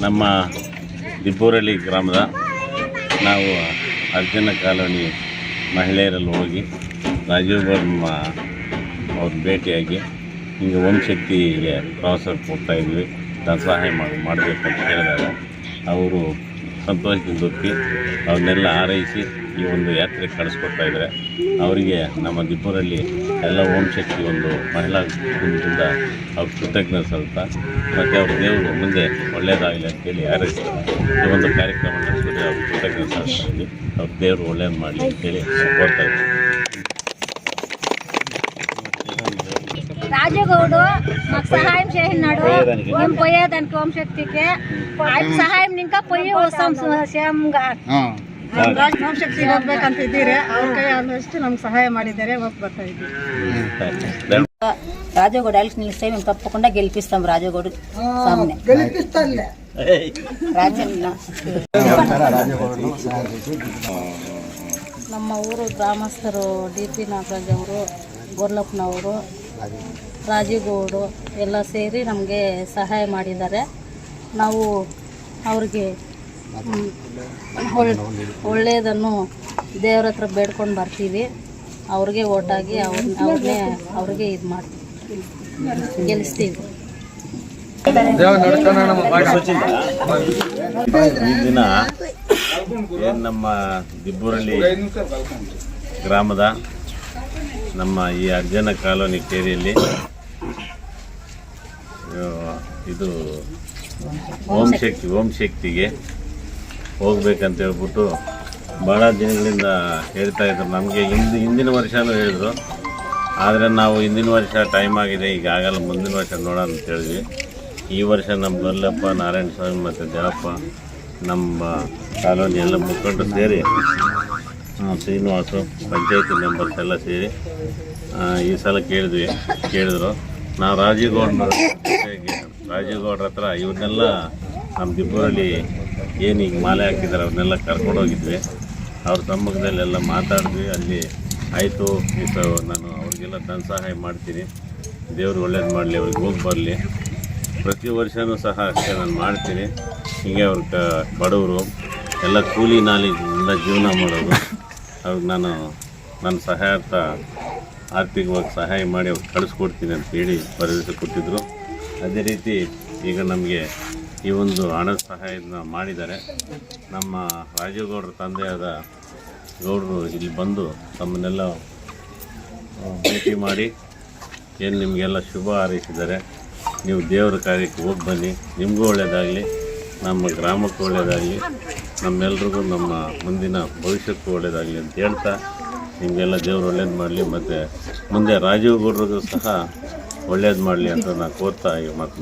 ನಮ್ಮ ದಿಬ್ಬೂರಳ್ಳಿ ಗ್ರಾಮದ ನಾವು ಅರ್ಜುನ ಕಾಲೋನಿ ಮಹಿಳೆಯರಲ್ಲಿ ಹೋಗಿ ರಾಜೀವ್ ಗೌಡ ಅವ್ರ ಭೇಟಿಯಾಗಿ ಹಿಂಗೆ ಓಂ ಶಕ್ತಿಗೆ ಪ್ರವಾಸಕ್ಕೆ ಹೋಗ್ತಾಯಿದ್ವಿ, ಸಹಾಯ ಮಾಡಬೇಕು ಅಂತ ಹೇಳಿದಾಗ ಅವರು ಸಂತೋಷದಿಂದ ಒಪ್ಪಿ ಅವನ್ನೆಲ್ಲ ಆರೈಸಿ ಈ ಒಂದು ಯಾತ್ರೆಗೆ ಕಳಿಸ್ಕೊಡ್ತಾಯಿದ್ದಾರೆ. ಅವರಿಗೆ ನಮ್ಮ ದಿಬ್ಬೂರಲ್ಲಿ ಎಲ್ಲ ಓಂ ಶಕ್ತಿ ಒಂದು ಮಹಿಳಾ ಕುಟುಂಬದಿಂದ ಅವ್ರ ಕೃತಜ್ಞತೆ ಸಲ್ತಾ ಮತ್ತು ಅವ್ರ ದೇವರು ಮುಂದೆ ಒಳ್ಳೆಯದಾಗಲಿ ಅಂತೇಳಿ ಹಾರೈಸ್ತಾರೆ. ಈ ಒಂದು ಕಾರ್ಯಕ್ರಮ ನಡೆಸಿದ್ರೆ ಅವ್ರ ಕೃತಜ್ಞತೆ ಸಲ್ಲಿಸ್ತೀವಿ, ಅವ್ರ ದೇವರು ಒಳ್ಳೇದು ಮಾಡಲಿ ಅಂತೇಳಿ ಕೋರ್ತಾ ಇದ್ದೀವಿ. రాజగౌడు మాకు సహాయం చేసినాడు. మేము పోయేదానికి ఓం శక్తికి ఆయన సహాయం ఇంకా పోయి వస్తాం ಕ್ಷೇಮಂగా. ಓಂ ಶಕ್ತಿಗೆ ಹೋಗ್ಬೇಕಂತ ಇದ್ದೀರಿ, ಅವ್ರ ಕೈ ಆದಷ್ಟು ನಮ್ಗೆ ಸಹಾಯ ಮಾಡಿದ್ದಾರೆ, ಹೋಗಿ ಬರ್ತಾ ಇದ್ದೀವಿ. రాజగౌడ ఎలక్షన్ నిలిస్తే మేము తప్పకుండా గెలిపిస్తాం. రాజగౌడ గెలిపిస్తాంలే ನಮ್ಮ ಊರು ಗ್ರಾಮಸ್ಥರು DP ನಾಗರಾಜ್ ಅವರು, ಗೋರ್ಲಪ್ಪನವರು, ರಾಜೀವ್ ಗೌಡ ಎಲ್ಲ ಸೇರಿ ನಮಗೆ ಸಹಾಯ ಮಾಡಿದ್ದಾರೆ. ನಾವು ಅವ್ರಿಗೆ ಒಳ್ಳೆಯದನ್ನು ದೇವ್ರ ಹತ್ರ ಬೇಡ್ಕೊಂಡು ಬರ್ತೀವಿ. ಅವ್ರಿಗೆ ಓಟಾಗಿ ಅವ್ರಿಗೆ ಇದು ಮಾಡ್ತೀವಿ, ಗೆಲ್ಲಿಸ್ತೀವಿ. ಈ ದಿನ ಏನು ನಮ್ಮ ದಿಬ್ಬೂರಳ್ಳಿ ಗ್ರಾಮದ ನಮ್ಮ ಈ ಅರ್ಜುನ ಕಾಲೋನಿ ಕೇರಿಯಲ್ಲಿ ಇದು ಓಂ ಶಕ್ತಿಗೆ ಹೋಗ್ಬೇಕಂತ ಹೇಳ್ಬಿಟ್ಟು ಭಾಳ ದಿನಗಳಿಂದ ಹೇಳ್ತಾ ಇದ್ರು. ನಮಗೆ ಹಿಂದಿನ ವರ್ಷವೂ ಹೇಳಿದ್ರು, ಆದರೆ ನಾವು ಹಿಂದಿನ ವರ್ಷ ಟೈಮ್ ಆಗಿದೆ, ಈಗ ಆಗಲ್ಲ, ಮುಂದಿನ ವರ್ಷ ನೋಡೋಣ ಅಂತ ಹೇಳಿದ್ವಿ. ಈ ವರ್ಷ ನಮ್ಮ ಗೊಲ್ಲಪ್ಪ, ನಾರಾಯಣ ಸ್ವಾಮಿ ಮತ್ತು ದೇವಪ್ಪ, ನಮ್ಮ ಕಾಲೋನಿ ಎಲ್ಲ ಮುಖಂಡರು ಸೇರಿ, ಶ್ರೀನಿವಾಸು, ಪಂಚಾಯತಿ ಮೆಂಬರ್ಸ್ ಎಲ್ಲ ಸೇರಿ ಈ ಸಲ ಕೇಳಿದ್ರು. ನಾವು ರಾಜೀವ್ ಗೌಡ್ರ ಹತ್ರ ಇವನ್ನೆಲ್ಲ ನಮ್ಮ ದಿಬ್ಬೂರಲ್ಲಿ ಏನು ಈಗ ಮಾಲೆ ಹಾಕಿದ್ದಾರೆ ಅವ್ರನ್ನೆಲ್ಲ ಕರ್ಕೊಂಡೋಗಿದ್ವಿ. ಅವ್ರ ಸಮ್ಮುಖದಲ್ಲೆಲ್ಲ ಮಾತಾಡಿದ್ವಿ. ಅಲ್ಲಿ ಆಯಿತು, ನಾನು ಅವ್ರಿಗೆಲ್ಲ ಧನ ಸಹಾಯ ಮಾಡ್ತೀನಿ, ದೇವರು ಒಳ್ಳೇದು ಮಾಡಲಿ, ಅವ್ರಿಗೆ ಹೋಗಿ ಬರಲಿ, ಪ್ರತಿ ವರ್ಷವೂ ಸಹ ಅಷ್ಟೇ ನಾನು ಮಾಡ್ತೀನಿ. ಹೀಗೆ ಅವ್ರ ಬಡವರು ಎಲ್ಲ ಕೂಲಿ ನಾಲಿಂದ ಜೀವನ ಮಾಡೋದು, ಅವ್ರಿಗೆ ನಾನು ನನ್ನ ಸಹಾಯಾರ್ಥ ಆರ್ಥಿಕವಾಗಿ ಸಹಾಯ ಮಾಡಿ ಅವ್ರಿಗೆ ಕಳಿಸ್ಕೊಡ್ತೀನಿ ಅಂತೇಳಿ ಭರವಸೆ ಕೊಟ್ಟಿದ್ದರು. ಅದೇ ರೀತಿ ಈಗ ನಮಗೆ ಈ ಒಂದು ಹಣದ ಸಹಾಯನ ಮಾಡಿದ್ದಾರೆ. ನಮ್ಮ ರಾಜೀವ್ ಗೌಡ್ರ ತಂದೆಯಾದ ಗೌಡರು ಇಲ್ಲಿ ಬಂದು ತಮ್ಮನ್ನೆಲ್ಲ ಭೇಟಿ ಮಾಡಿ ಏನು ನಿಮಗೆಲ್ಲ ಶುಭ ಹಾರೈಸಿದ್ದಾರೆ. ನೀವು ದೇವರ ಕಾರ್ಯಕ್ಕೆ ಹೋಗಿ ಬನ್ನಿ, ನಿಮಗೂ ಒಳ್ಳೆಯದಾಗಲಿ, ನಮ್ಮ ಗ್ರಾಮಕ್ಕೂ ಒಳ್ಳೆಯದಾಗಲಿ, ನಮ್ಮೆಲ್ರಿಗೂ ನಮ್ಮ ಮುಂದಿನ ಭವಿಷ್ಯಕ್ಕೂ ಒಳ್ಳೆಯದಾಗಲಿ ಅಂತ ಹೇಳ್ತಾ ನಿಮಗೆಲ್ಲ ದೇವರು ಒಳ್ಳೇದು ಮಾಡಲಿ, ಮತ್ತು ಮುಂದೆ ರಾಜೀವ್ ಗೌಡ್ರಿಗೂ ಸಹ ಒಳ್ಳೇದು ಮಾಡಲಿ ಅಂತ ನಾನು ಕೋರ್ತಾ ಈ ಮಾತು